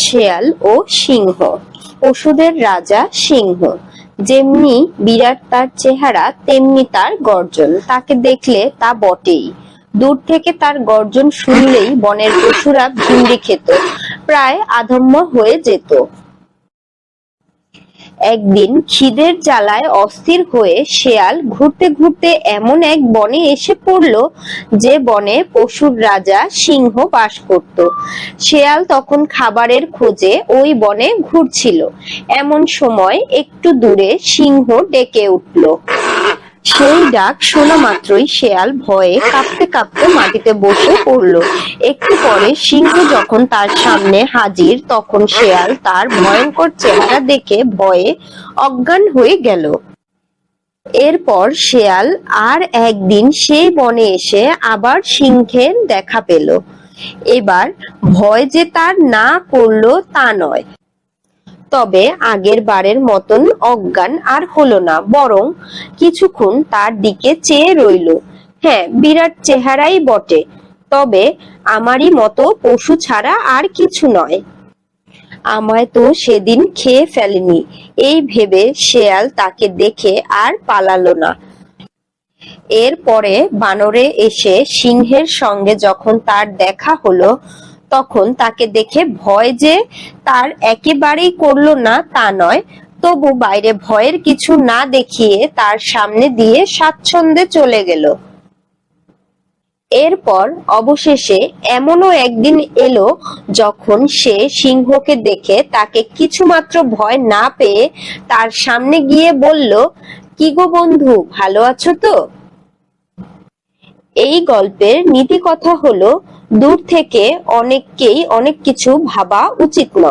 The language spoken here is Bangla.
শেয়াল ও সিংহ। পশুদের রাজা সিংহ। যেমনি বিরাট তার চেহারা তেমনি তার গর্জন, তাকে দেখলে তা বটেই। দূর থেকে তার গর্জন শুনলেই বনের পশুরা ভিন্ডি খেত, প্রায় আধম্য হয়ে যেত। একদিন খিদের জ্বালায় অস্থির হয়ে শেয়াল ঘুরতে ঘুরতে এমন এক বনে এসে পড়ল যে বনে পশুর রাজা সিংহ বাস করত। শেয়াল তখন খাবারের খোঁজে ওই বনে ঘুরছিল। এমন সময় একটু দূরে সিংহ ডেকে উঠল। সেই ডাক শোনা মাত্রই শেয়াল ভয়ে কাঁপতে কাঁপতে মাটিতে বসে পড়ল। একটু পরে সিংহ যখন তার সামনে হাজির, তখন শেয়াল তার ভয়ঙ্কর চেহারা দেখে ভয়ে অজ্ঞান হয়ে গেল। এরপর শেয়াল আর একদিন সেই বনে এসে আবার সিংহের দেখা পেল। এবার ভয় যে তার না করলো তা নয়, তবে আগের বারের মতন অজ্ঞান আর হলো না, বরং কিছুক্ষণ তার দিকে চেয়ে রইল। হ্যাঁ, বিরাট চেহারাই বটে, তবে আমারই মতো পশু ছাড়া আর কিছু নয়। আমায় তো সেদিন খেয়ে ফেলেনি, এই ভেবে শেয়াল তাকে দেখে আর পালালো না। এরপরে বানরে এসে সিংহের সঙ্গে যখন তার দেখা হলো, তখন তাকে দেখে ভয় যে তার একেবারেই করলো না তা নয়, তবু বাইরে ভয়ের কিছু না দেখিয়ে তার সামনে দিয়ে স্বাচ্ছন্দ্যে চলে গেল। এরপর অবশেষে এমনও একদিন এলো যখন সে সিংহকে দেখে তাকে কিছুমাত্র ভয় না পেয়ে তার সামনে গিয়ে বলল, কি গো বন্ধু, ভালো আছো তো? এই গল্পের নীতি কথা হলো, দূর থেকে অনেককেই অনেক কিছু ভাবা উচিত নয়।